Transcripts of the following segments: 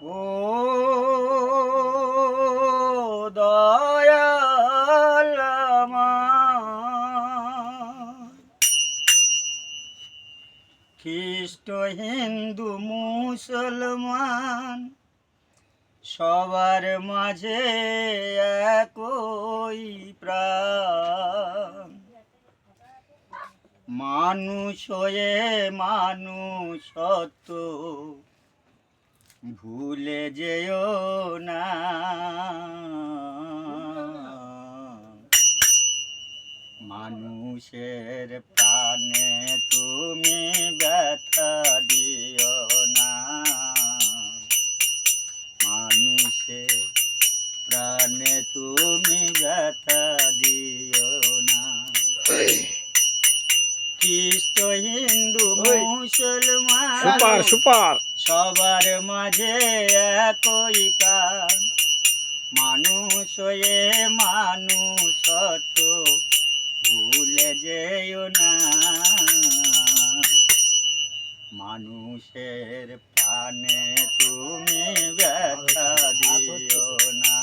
ও দয়াল আমার, খ্রিস্ট হিন্দু মুসলমান সবার মাঝে একই প্রাণ। মানুষ হয়ে মানুষত্ব ভুলে যেও না। মানুষের প্রাণে তুমি ব্যথা দিও না। মানুষের প্রাণে তুমি ব্যথা দিও না। খ্রিস্ট হিন্দু মুসলমান সবার মাঝে একই প্রাণ। মানুষ হয়ে মানুষত্ব ভুলে যেও না। মানুষের প্রাণে তুমি ব্যথা দিও না।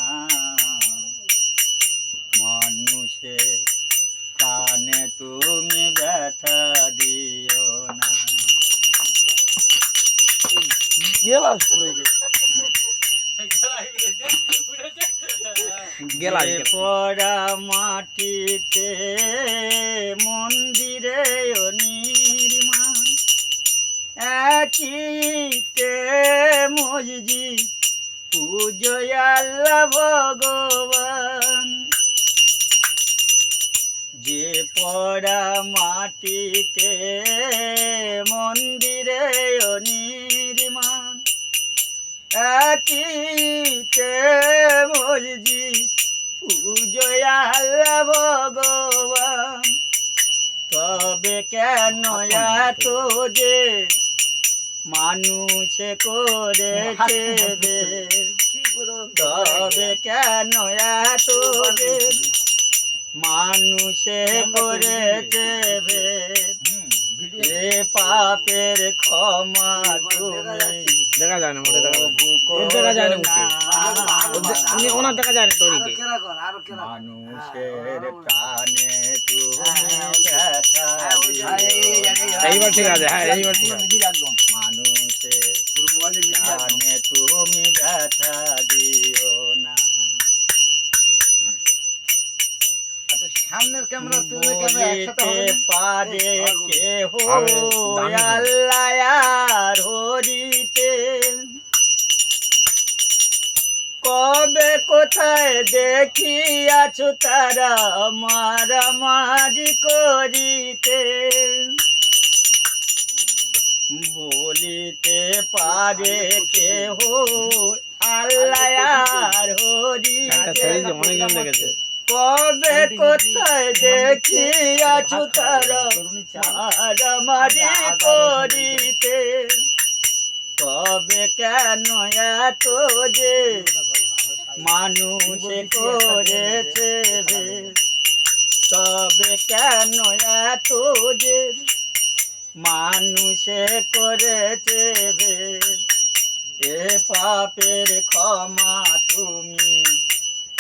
মানুষের প্রাণে তুমি ব্যথা দিও না। যে পড়া মাটিতে মন্দিরে নির্মাণ, একইতে মসজিদ পূজোয় আল্লাহ ভগবান। যে পড়া মাটিতে মন্দিরে নির্মাণ, একইতে মসজিদ পূজোয় আল্লাহ ভগবান। তবে কেন এত যে মানুষ করেছে বেশ? তবে কেন এত যে মানুষে করেছে বেশ? এ পাপের ক্ষমা তুমি দেখা যায় না, মোটে দেখা যায় না, ওনার দেখা যায় না তরিকে। মানুষের প্রাণে তুমি ব্যথা এইবার ঠিক আছে, হ্যাঁ এইবার ঠিক আছে। মানুষের প্রাণে তুমি ব্যথা দিও না। সামনের ক্যামেরা বলিতে পারে কেহ আল্লাহ আর হরিতে, কবে কোথায় দেখিয়াছো তারা মারামারি করিতে। বলিতে পারে কেহ আল্লাহ আর হরিতে, অনেকজন দেখেছে। কবে কোথায় দেখিয়াছো তারা মারামারি করিতে। তবে কেন এত যে মানুষ করেছে বেশ? তবে কেন এত যে মানুষে করেছে বেশ? এ পাপের ক্ষমা তুমি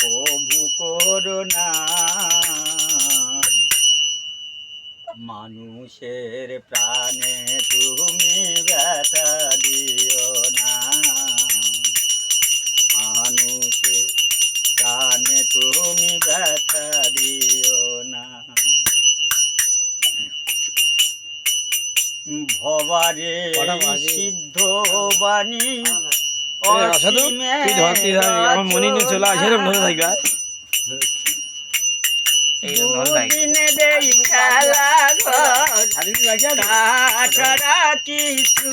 প্রভু করো না। মানুষের প্রাণে তুমি ব্যথা দিও না। মানুষের প্রাণে তুমি ব্যথা দিও না। ভবারে সিদ্ধ বাণী অসীমে দুদিনে দেই খেলা ঘর, তাছাড়া কিছু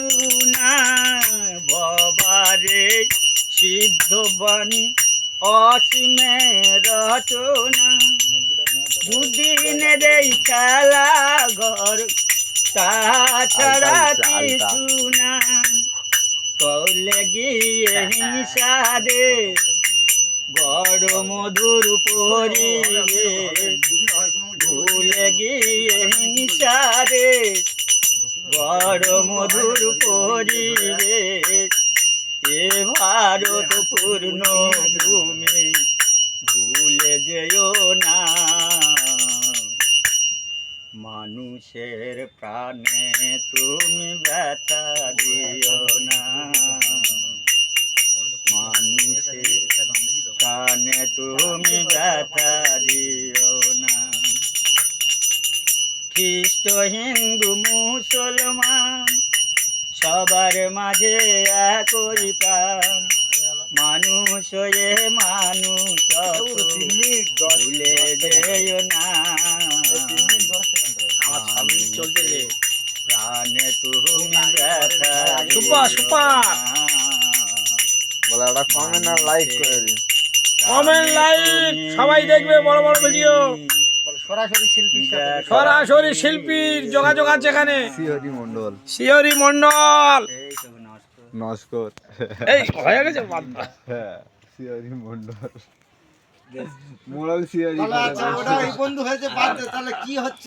না। ভবারে সিদ্ধ বাণী অসীমে রচনা, দুদিনে দেই খেলা ঘর, তাছাড়া কিছু না। কলে গিয়ে হিংসারে বড় মধুর পরিবেশ, ভুলে গিয়ে হিংসারে বড় মধুর পরিবেশ। এ ভারত পূর্ণ ভূমি ভুলে যেও না, মানুষের প্রাণে তুমি ব্যথা দিও না, মানুষের প্রাণে তুমি ব্যথা দিও না। খ্রিস্ট হিন্দু মুসলমান সবার মাঝে একই প্রাণ, মানুষ এ মানুষ ভুলে যেও না, আমার 6 মিনিট চলছে রে। প্রাণে তুমি ব্যথা সুপার, সুপার। বলে ওটা কমেন্ট আর লাইক করে দিন। কমেন্ট লাইক সবাই দেখবে, বড় বড় ভিডিও। সরাসরি শিল্পীর সরাসরি শিল্পীর যোগাযোগ আছে এখানে। সিহরি মন্ডল, শিওরি মন্ডল। এই তো নষ্ট। নস্কর। এই হয়ে গেছে বাদ দাও। হ্যাঁ, সিহরি মন্ডল, মোড়ল সিহরি। আচ্ছা ওটা এই বন্ধু হয়েছে বাদ দে, তাহলে কি হচ্ছে?